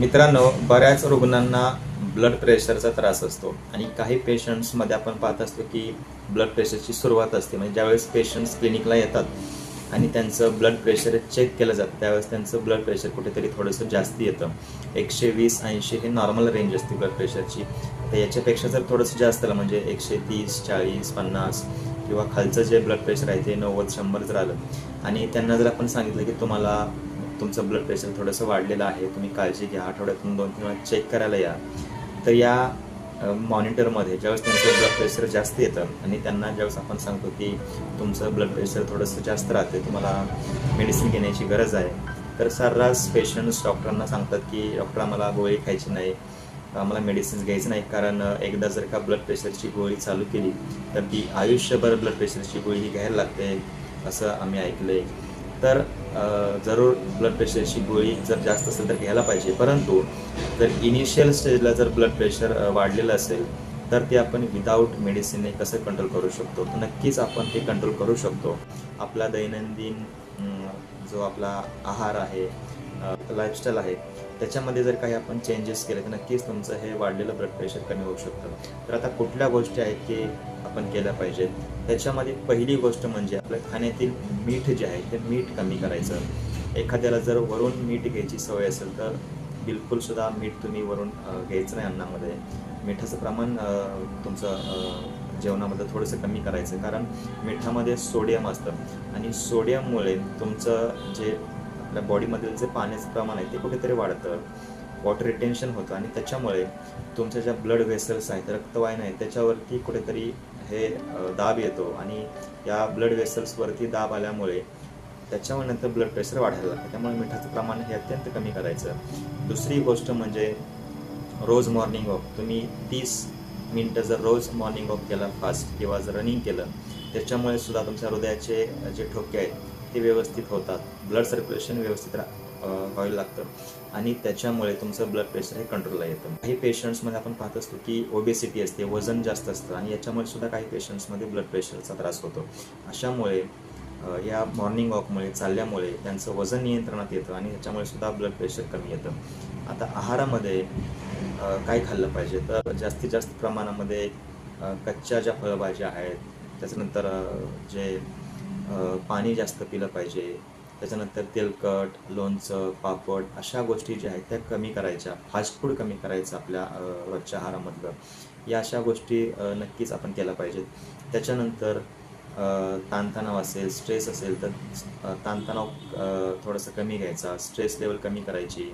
मित्रांनो, बऱ्याच रुग्णांना ब्लड प्रेशरचा त्रास असतो आणि काही पेशंट्समध्ये आपण पाहत असतो की ब्लड प्रेशरची सुरुवात असते. म्हणजे ज्यावेळेस पेशंट्स क्लिनिकला येतात आणि त्यांचं ब्लड प्रेशर चेक केलं जातं त्यावेळेस त्यांचं ब्लड प्रेशर कुठेतरी थोडंसं जास्त येतं. 120-80 हे नॉर्मल रेंज असते ब्लड प्रेशरची. तर याच्यापेक्षा जर थोडंसं जास्त आलं म्हणजे 130, 40, 50 किंवा खालचं जे ब्लड प्रेशर आहे ते 90-100 जर आलं आणि त्यांना जर आपण सांगितलं की तुम्हाला तुमचं ब्लड प्रेशर थोडंसं वाढलेलं आहे, तुम्ही काळजी घ्या, आठवड्यातून 2-3 वेळा चेक करायला या. तर या मॉनिटरमध्ये ज्यावेळेस त्यांचं ब्लड प्रेशर जास्त येतं आणि त्यांना ज्यावेळेस आपण सांगतो की तुमचं ब्लड प्रेशर थोडंसं जास्त राहते, तुम्हाला मेडिसिन घेण्याची गरज आहे, तर सर्रास पेशंट्स डॉक्टरांना सांगतात की डॉक्टर आम्हाला गोळी खायची नाही, आम्हाला मेडिसिन्स घ्यायचं नाही, कारण एकदा जर का ब्लड प्रेशरची गोळी चालू केली तर ती आयुष्यभर ब्लड प्रेशरची गोळी ही घ्यायला लागते असं आम्ही ऐकलं आहे. तर जरूर ब्लड प्रेशरची गोळी जर जास्त असेल तर घ्यायला पाहिजे, परंतु जर इनिशियल स्टेजला जर ब्लड प्रेशर वाढलेलं असेल तर ते आपण विदाऊट मेडिसिनने कसं कंट्रोल करू शकतो. तर नक्कीच आपण ते कंट्रोल करू शकतो. आपला दैनंदिन जो आपला आहार आहे, लाईफस्टाईल आहे, त्याच्यामध्ये जर काही आपण चेंजेस केले तर नक्कीच तुमचं हे वाढलेलं ब्लड प्रेशर कमी होऊ शकतं. तर आता कुठल्या गोष्टी आहेत की आपण केल्या पाहिजेत, त्याच्यामध्ये पहिली गोष्ट म्हणजे आपल्या खाण्यातील मीठ जे आहे ते मीठ कमी करायचं. एखाद्याला जर वरून मीठ घ्यायची सवय असेल तर बिलकुलसुद्धा मीठ तुम्ही वरून घ्यायचं नाही अन्नामध्ये. मिठाचं प्रमाण तुमचं जेवणामध्ये थोडंसं कमी करायचं, कारण मिठामध्ये सोडियम असतं आणि सोडियममुळे तुमचं जे आपल्या बॉडीमधील जे पाण्याचं प्रमाण आहे ते कुठेतरी वाढतं, वॉटर रिटेन्शन होतं आणि त्याच्यामुळे तुमच्या ज्या ब्लड व्हेसल्स आहेत, रक्तवाहिन्या आहेत, त्याच्यावरती कुठेतरी हे दाब येतो आणि या ब्लड व्हेसल्सवरती दाब आल्यामुळे त्याच्यामुळे नंतर ब्लड प्रेशर वाढायला लागतं. त्यामुळे मिठाचं प्रमाण हे अत्यंत कमी करायचं. दुसरी गोष्ट म्हणजे रोज मॉर्निंग वॉक. तुम्ही 30 मिनटं जर रोज मॉर्निंग वॉक केला फास्ट किंवा जर रनिंग केलं, त्याच्यामुळे सुद्धा तुमच्या हृदयाचे जे ठोके आहेत ते व्यवस्थित होतात, ब्लड सर्क्युलेशन व्यवस्थित व्हायला लागतं आणि त्याच्यामुळे तुमचं ब्लड प्रेशर हे कंट्रोलला येतं. काही पेशंट्समध्ये आपण पाहत असतो की ओबेसिटी असते, वजन जास्त असतं आणि याच्यामुळे सुद्धा काही पेशंट्समध्ये ब्लड प्रेशरचा त्रास होतो. अशामुळे या मॉर्निंग वॉकमुळे, चालल्यामुळे त्यांचं वजन नियंत्रणात येतं आणि ह्याच्यामुळे सुद्धा ब्लड प्रेशर कमी येतं. आता आहारामध्ये काय खाल्लं पाहिजे, तर जास्तीत जास्त प्रमाणामध्ये कच्च्या ज्या फळभाज्या आहेत, त्याच्यानंतर जे पाणी जास्त पिलं पाहिजे, त्याच्यानंतर तेलकट, लोणचं, पापड अशा गोष्टी ज्या आहेत त्या कमी करायच्या, फास्ट फूड कमी करायचं आपल्या रोजच्या आहारामधलं. या अशा गोष्टी नक्कीच आपण केल्या पाहिजेत. त्याच्यानंतर ताणतणाव असेल, स्ट्रेस असेल तर ताणतणाव थोडंसं कमी घ्यायचा, स्ट्रेस लेवल कमी करायची.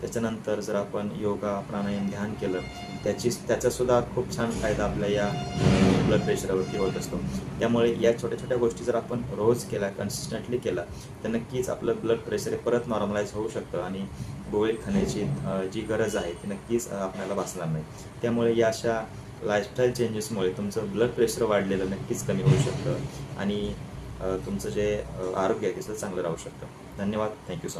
त्याच्यानंतर जर आपण योगा, प्राणायाम, ध्यान केलं त्याचासुद्धा खूप छान फायदा आपल्या या ब्लड प्रेशरवरती होत असतो. त्यामुळे या छोट्या छोट्या गोष्टी जर आपण रोज केल्या, कन्सिस्टंटली केला, तर नक्कीच आपलं ब्लड प्रेशर परत नॉर्मलाईज होऊ शकतं आणि गोळी खाण्याची जी गरज आहे ती नक्कीच आपल्याला भासणार नाही. त्यामुळे या अशा लाईफस्टाईल चेंजेसमुळे तुमचं ब्लड प्रेशर वाढलेलं नक्कीच कमी होऊ शकतं आणि तुमचं जे आरोग्य आहे ते चांगलं राहू शकतं. धन्यवाद. Thank you so much.